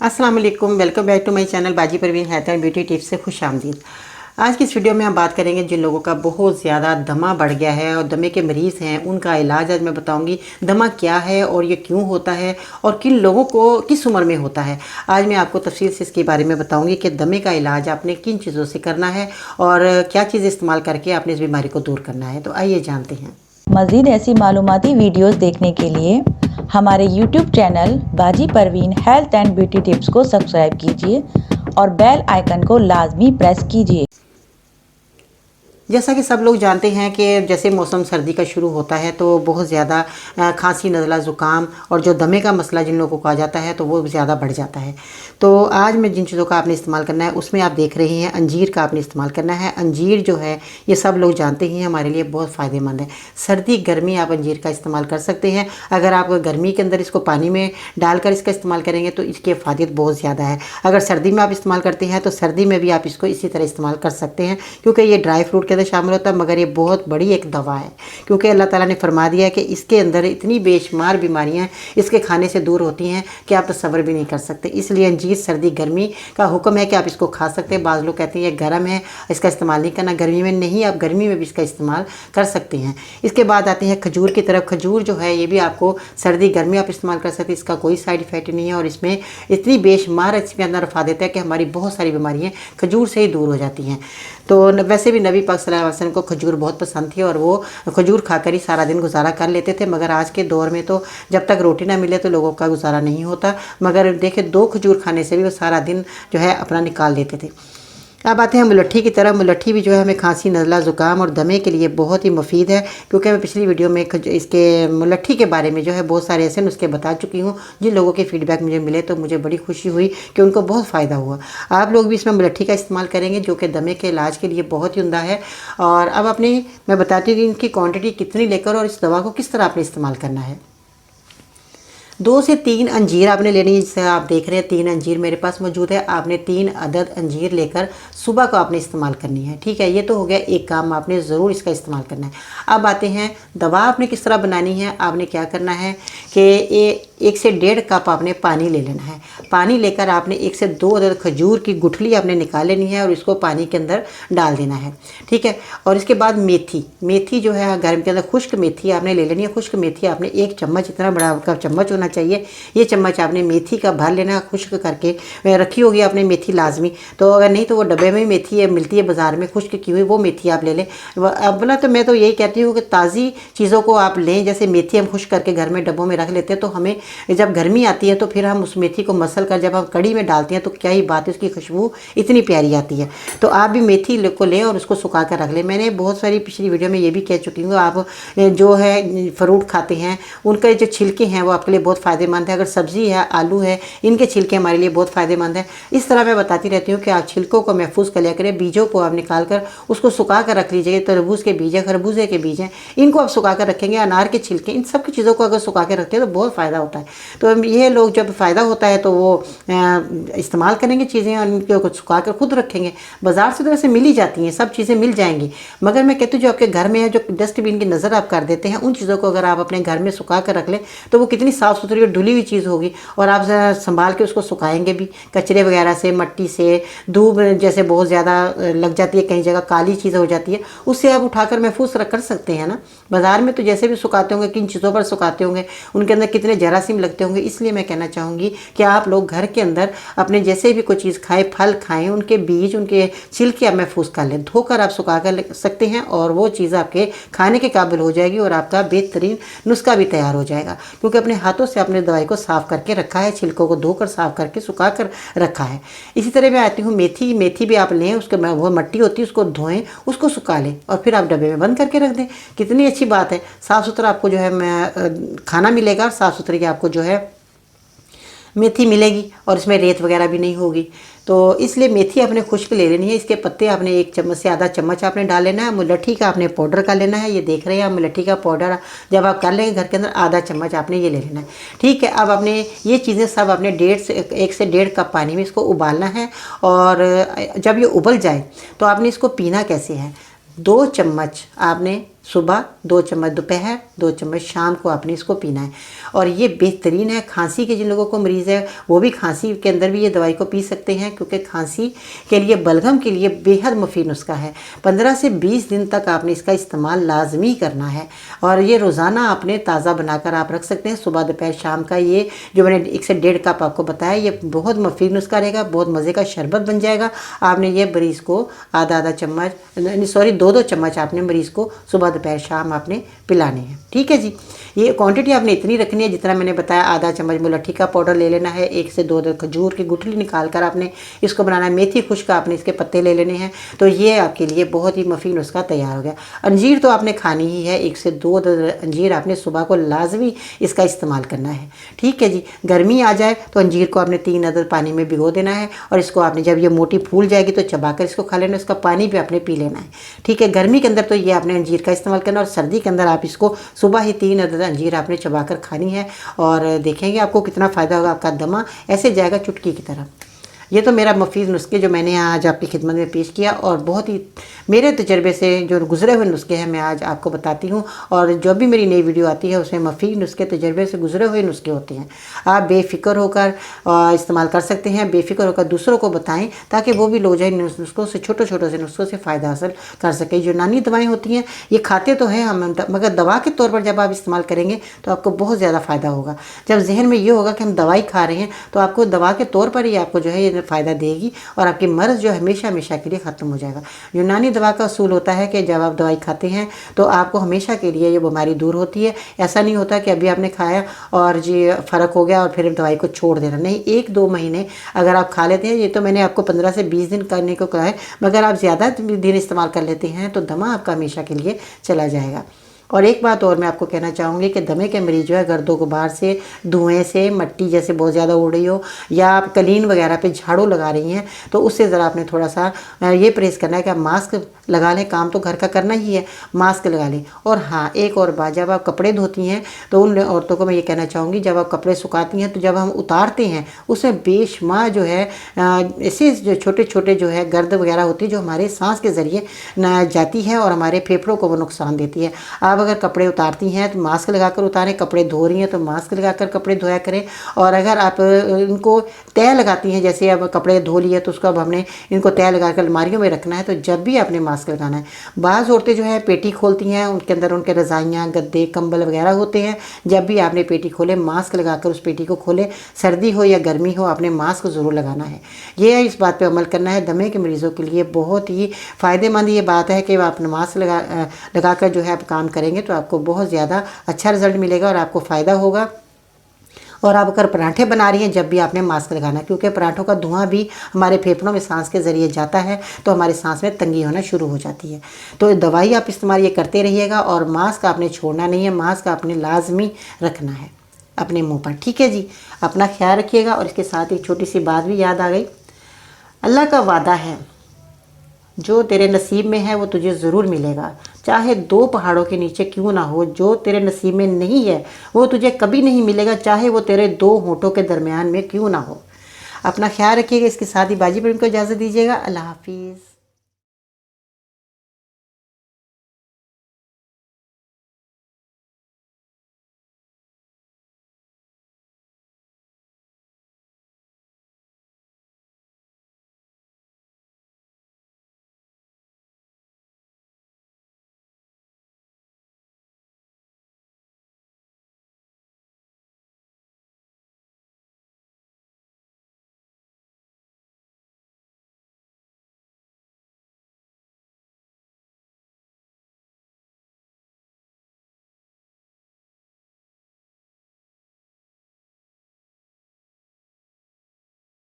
अस्सलाम वालेकुम, welcome back to my channel Baji Parveen health and beauty tips से खुश आमदीद। आज की इस वीडियो में हम बात करेंगे जिन लोगों का बहुत ज़्यादा दमा बढ़ गया है और दमे के मरीज़ हैं, उनका इलाज आज मैं बताऊंगी। दमा क्या है और ये क्यों होता है और किन लोगों को किस उम्र में होता है। आज मैं आपको तफसील से इसके बारे में बताऊंगी कि दमे का इलाज आपने किन चीज़ों से करना है और क्या चीज़ इस्तेमाल करके आपने इस बीमारी को दूर करना है। तो आइए जानते हैं। मज़ीद ऐसी मालूमाती वीडियोस देखने के लिए हमारे YouTube channel Baji Parveen health and beauty tips को सब्सक्राइब कीजिए और बेल आइकन को लाजमी प्रेस कीजिए। जैसा कि सब लोग जानते हैं कि जैसे मौसम सर्दी का शुरू होता है तो बहुत ज़्यादा खांसी, नज़ला, ज़ुकाम और जो दमे का मसला जिन लोगों को आ जाता है तो वो ज़्यादा बढ़ जाता है। तो आज मैं जिन चीज़ों का आपने इस्तेमाल करना है उसमें आप देख रहे हैं अंजीर का आपने इस्तेमाल करना है। अंजीर जो है ये सब लोग जानते ही हैं, हमारे लिए बहुत फ़ायदेमंद है। सर्दी गर्मी आप अंजीर का इस्तेमाल कर सकते हैं। अगर आप गर्मी के अंदर इसको पानी में डालकर इसका इस्तेमाल करेंगे तो इसकी फ़ायदत बहुत ज़्यादा है। अगर सर्दी में आप इस्तेमाल करते हैं तो सर्दी में भी आप इसको इसी तरह इस्तेमाल कर सकते हैं, क्योंकि ये ड्राई फ्रूट के अंदर शामिल होता है, मगर ये बहुत बड़ी एक दवा है। क्योंकि अल्लाह ताला ने फरमा दिया है कि इसके अंदर इतनी बेशुमार बीमारियां इसके खाने से दूर होती हैं कि आप तसव्वुर भी नहीं कर सकते। इसलिए अंजीर सर्दी गर्मी का हुक्म है कि आप इसको खा सकते हैं। बाज़ लोग कहते हैं ये गर्म है, इसका इस्तेमाल नहीं करना, गर्मी में नहीं, आप गर्मी में भी इसका इस्तेमाल कर सकते हैं। इसके बाद आते हैं खजूर की तरफ। खजूर जो है ये भी आपको सर्दी गर्मी आप इस्तेमाल कर सकते हैं, इसका कोई साइड इफ़ेक्ट नहीं है और इसमें इतनी बेशुमार इसके अंदर फ़ायदे है कि हमारी बहुत सारी बीमारियाँ खजूर से ही दूर हो जाती हैं। तो वैसे भी नबी पाक सल्लल्लाहु अलैहि वसल्लम को खजूर बहुत पसंद थी और वो खजूर खाकर ही सारा दिन गुजारा कर लेते थे। मगर आज के दौर में तो जब तक रोटी ना मिले तो लोगों का गुजारा नहीं होता। मगर देखे 2 खजूर खाने से भी वो सारा दिन जो है अपना निकाल देते थे। अब आते हैं मुलट्ठी की तरफ। मुलट्ठी भी जो है हमें खांसी, नज़ला, ज़ुकाम और दमे के लिए बहुत ही मुफीद है, क्योंकि मैं पिछली वीडियो में इसके मुलट्ठी के बारे में जो है बहुत सारे ऐसे नुस्खे बता चुकी हूँ। जिन लोगों के फीडबैक मुझे मिले तो मुझे बड़ी खुशी हुई कि उनको बहुत फ़ायदा हुआ। आप लोग भी इसमें मुलट्ठी का इस्तेमाल करेंगे जो कि दमे के इलाज के लिए बहुत ही उम्दा है। और अब अपनी मैं बताती हूँ कि इनकी क्वान्टिटी कितनी लेकर और इस दवा को किस तरह आपने इस्तेमाल करना है। 2 से 3 अंजीर आपने लेनी है। जैसे आप देख रहे हैं 3 अंजीर मेरे पास मौजूद है। आपने 3 अदद अंजीर लेकर सुबह को आपने इस्तेमाल करनी है। ठीक है, ये तो हो गया एक काम, आपने ज़रूर इसका इस्तेमाल करना है। अब आते हैं दवा आपने किस तरह बनानी है। आपने क्या करना है कि 1 से 1.5 कप आपने पानी ले लेना है। पानी लेकर आपने 1 से 2 अदद खजूर की गुठली आपने निकाल लेनी है और इसको पानी के अंदर डाल देना है। ठीक है, और इसके बाद मेथी जो है गर्म के अंदर खुश्क मेथी आपने ले लेनी है। खुश्क मेथी आपने 1 चम्मच, इतना बड़ा का चम्मच होना चाहिए, ये चम्मच आपने मेथी का भर लेना। खुश्क करके रखी होगी आपने मेथी लाजमी, तो अगर नहीं तो वो डब्बे में मेथी है मिलती है बाज़ार में खुश्क की हुई, वो मेथी आप ले लें। अवला तो मैं तो यही कहती हूँ कि ताज़ी चीज़ों को आप लें। जैसे मेथी हम खुश्क करके घर में डब्बों में रख लेते हैं, तो हमें जब गर्मी आती है तो फिर हम उस मेथी को मसल कर जब हम कड़ी में डालते हैं तो क्या ही बात है, उसकी खुशबू इतनी प्यारी आती है। तो आप भी मेथी को लें और उसको सुखा कर रख लें। मैंने बहुत सारी पिछली वीडियो में ये भी कह चुकी हूँ, आप जो है फ्रूट खाते हैं उनके जो छिलके हैं वो आपके लिए बहुत फ़ायदेमंद है। अगर सब्ज़ी है, आलू है, इनके छिलके हमारे लिए बहुत फ़ायदेमंद है। इस तरह मैं बताती रहती हूँ कि आप छिलकों को महफूज कर लिया करें। बीजों को आप निकाल कर उसको सुखा कर रख लीजिए। तरबूज के बीज है, खरबूजे के बीज हैं, इनको आप सुखा कर रखेंगे। अनार के छिलके, इन सब की चीज़ों को अगर सुखा कर रखते हैं तो बहुत फ़ायदा होता है। तो ये लोग जब फ़ायदा होता है तो वो इस्तेमाल करेंगे चीज़ें और इनको सुखा कर खुद रखेंगे। बाज़ार से तो वैसे मिल ही जाती हैं, सब चीज़ें मिल जाएंगी, मगर मैं कहती हूँ जो आपके घर में है, जो डस्टबिन की नज़र आप कर देते हैं, उन चीज़ों को अगर आप अपने घर में सुखा कर रख लें तो वो कितनी साफ़ सुथरी और धुली हुई चीज़ होगी। और आप संभाल के उसको सुखाएंगे भी, कचरे वगैरह से, मट्टी से, धूप जैसे बहुत ज़्यादा लग जाती है, कहीं जगह काली चीज़ हो जाती है, उससे आप उठाकर महफूज रख कर सकते हैं ना। बाज़ार में तो जैसे भी सुखाते होंगे, किन चीज़ों पर सुखाते होंगे, उनके अंदर कितने जरासीम लगते होंगे। इसलिए मैं कहना चाहूँगी कि आप लोग घर के अंदर अपने जैसे भी कोई चीज़ खाएं, फल खाएं, उनके बीज, उनके छिलके आप महफूज कर लें, धोकर आप सुखा कर सकते हैं और वो चीज़ आपके खाने के काबिल हो जाएगी और आपका बेहतरीन नुस्खा भी तैयार हो जाएगा, क्योंकि अपने हाथों से आपने दवाई को साफ़ करके रखा है, छिलकों को धोकर साफ़ करके सुखा कर रखा है। इसी तरह मैं आती हूँ मेथी भी आप लें, उसके वो मट्टी होती है उसको धोएं, उसको सुखा लें और फिर आप डब्बे में बंद करके रख दें। कितनी अच्छी बात है, साफ़ सुथरा आपको जो है खाना मिलेगा और साफ़ सुथरी की आपको जो है मेथी मिलेगी और इसमें रेत वगैरह भी नहीं होगी। तो इसलिए मेथी आपने खुश्क ले लेनी है। इसके पत्ते आपने 1 चम्मच से आधा चम्मच आपने डाल लेना है। मुलट्ठी का आपने पाउडर का लेना है, ये देख रहे हैं आप, मुलट्ठी का पाउडर जब आप कर लेंगे घर के अंदर आधा चम्मच आपने ये ले लेना है। ठीक है, अब आपने ये चीज़ें सब आपने 1 से 1.5 कप पानी में इसको उबालना है और जब ये उबल जाए तो आपने इसको पीना कैसे है, 2 चम्मच आपने सुबह, 2 चम्मच दोपहर, 2 चम्मच शाम को आपने इसको पीना है। और ये बेहतरीन है। खांसी के जिन लोगों को मरीज़ है वो भी खांसी के अंदर भी ये दवाई को पी सकते हैं, क्योंकि खांसी के लिए, बलगम के लिए बेहद मुफीद नुस्खा है। 15 से 20 दिन तक आपने इसका इस्तेमाल लाजमी करना है और ये रोज़ाना आपने ताज़ा बनाकर आप रख सकते हैं। सुबह दोपहर शाम का ये जो मैंने 1 से 1.5 कप आपको बताया, ये बहुत मुफीद नुस्खा रहेगा, बहुत मज़े का शरबत बन जाएगा। आपने ये मरीज़ को आधा चम्मच, 2 चम्मच आपने मरीज़ को सुबह दोपहर शाम आपने पिलाने हैं। ठीक है जी। ये क्वांटिटी आपने इतनी रखनी है जितना मैंने बताया। आधा चम्मच मुलट्ठी का पाउडर ले लेना है, 1 से 2 खजूर की गुठली निकाल कर आपने इसको बनाना है। मेथी खुश्क आपने इसके पत्ते ले लेने हैं। तो ये आपके लिए बहुत ही मुफीद नुस्खा तैयार हो गया। अंजीर तो आपने खानी ही है, 1 से 2 अंजीर आपने सुबह को लाजमी इसका इस्तेमाल करना है। ठीक है जी। गर्मी आ जाए तो अंजीर को आपने 3 अदद पानी में भिगो देना है और इसको आपने जब ये मोटी फूल जाएगी तो चबाकर इसको खा लेना, इसका पानी भी आपने पी लेना है। ठीक है। गर्मी के अंदर तो ये आपने अंजीर का इस्तेमाल करना और सर्दी के अंदर आप इसको सुबह ही 3 अदद अंजीर आपने चबाकर खानी है और देखेंगे आपको कितना फ़ायदा होगा। आपका दमा ऐसे जाएगा चुटकी की तरह। ये तो मेरा मुफीद नुस्खे जो मैंने आज आपकी खिदमत में पेश किया और बहुत ही मेरे तजर्बे से जो गुजरे हुए नुस्खे हैं मैं आज आपको बताती हूँ। और जो भी मेरी नई वीडियो आती है उसमें मुफीद नुस्खे, तजर्बे से गुजरे हुए नुस्खे होते हैं। आप बेफ़िक्र होकर इस्तेमाल कर सकते हैं, बेफ़िक्र होकर दूसरों को बताएं ताकि वो भी लोग जो है नुस्खों से, छोटे छोटे से नुस्खों से फ़ायदा हासिल कर सकें। यूनानी दवाएँ होती हैं ये खाते तो हैं हम, मगर दवा के तौर पर जब आप इस्तेमाल करेंगे तो आपको बहुत ज़्यादा फ़ायदा होगा। जब जहन में ये होगा कि हम दवाई खा रहे हैं तो आपको दवा के तौर पर ही आपको जो है फ़ायदा देगी और आपकी मर्ज़ जो हमेशा हमेशा के लिए ख़त्म हो जाएगा। यूनानी दवा का असूल होता है कि जब आप दवाई खाते हैं तो आपको हमेशा के लिए ये बीमारी दूर होती है। ऐसा नहीं होता कि अभी आपने खाया और जी फ़र्क हो गया और फिर दवाई को छोड़ देना। नहीं, 1-2 महीने अगर आप खा लेते हैं, ये तो मैंने आपको 15 से 20 दिन करने को कहा है, मगर आप ज़्यादा दिन इस्तेमाल कर लेते हैं तो दमा आपका हमेशा के लिए चला जाएगा। और एक बात और मैं आपको कहना चाहूँगी कि दमे के मरीज जो है गर्दो गुबार से, धुएं से, मिट्टी जैसे बहुत ज़्यादा उड़ रही हो या आप कलीन वगैरह पे झाड़ू लगा रही हैं तो उससे ज़रा आपने थोड़ा सा ये परहेज़ करना है कि आप मास्क लगा लें। काम तो घर का करना ही है, मास्क लगा लें। और हाँ, एक और बात, जब आप कपड़े धोती हैं तो उन औरतों को मैं ये कहना चाहूँगी, जब आप कपड़े सुखाती हैं तो जब हम उतारते हैं उसमें बेशुमार जो है ऐसे जो छोटे छोटे जो है गर्द वगैरह होती है जो हमारे सांस के ज़रिए जाती है और हमारे फेफड़ों को वो नुकसान देती है। आप अगर कपड़े उतारती हैं तो मास्क लगाकर उतारें, कपड़े धो रही हैं तो मास्क लगाकर कपड़े धोया करें। और अगर आप इनको तय लगाती हैं, जैसे अब कपड़े धो लिए तो उसको अब हमने इनको तय लगाकर अलमारियों में रखना है, तो जब भी आपने मास्क लगाना है। बाज़ औरतें जो है पेटी खोलती हैं, उनके अंदर उनके रज़ाइयाँ, गद्दे, कंबल वगैरह होते हैं। जब भी आपने पेटी खोले मास्क लगाकर उस पेटी को खोले, सर्दी हो या गर्मी हो आपने मास्क ज़रूर लगाना है। ये इस बात पर अमल करना है। दमे के मरीज़ों के लिए बहुत ही फ़ायदेमंद ये बात है कि आप मास्क लगाकर जो है आप काम करेंगे तो आपको बहुत ज़्यादा अच्छा रिज़ल्ट मिलेगा और आपको फ़ायदा होगा। और आप अगर पराठे बना रही हैं जब भी आपने मास्क लगाना, क्योंकि पराठों का धुआं भी हमारे फेफड़ों में सांस के ज़रिए जाता है तो हमारे सांस में तंगी होना शुरू हो जाती है। तो दवाई आप इस्तेमाल ये करते रहिएगा और मास्क आपने छोड़ना नहीं है, मास्क आपने लाजमी रखना है अपने मुँह पर। ठीक है जी। अपना ख्याल रखिएगा। और इसके साथ एक छोटी सी बात भी याद आ गई, अल्लाह का वादा है जो तेरे नसीब में है वो तुझे ज़रूर मिलेगा, चाहे 2 पहाड़ों के नीचे क्यों ना हो। जो तेरे नसीब में नहीं है वो तुझे कभी नहीं मिलेगा, चाहे वो तेरे 2 होठों के दरमियान में क्यों ना हो। अपना ख्याल रखिएगा। इसके साथ ही बाजी पर इनको इजाज़त दीजिएगा। अल्लाह हाफिज़।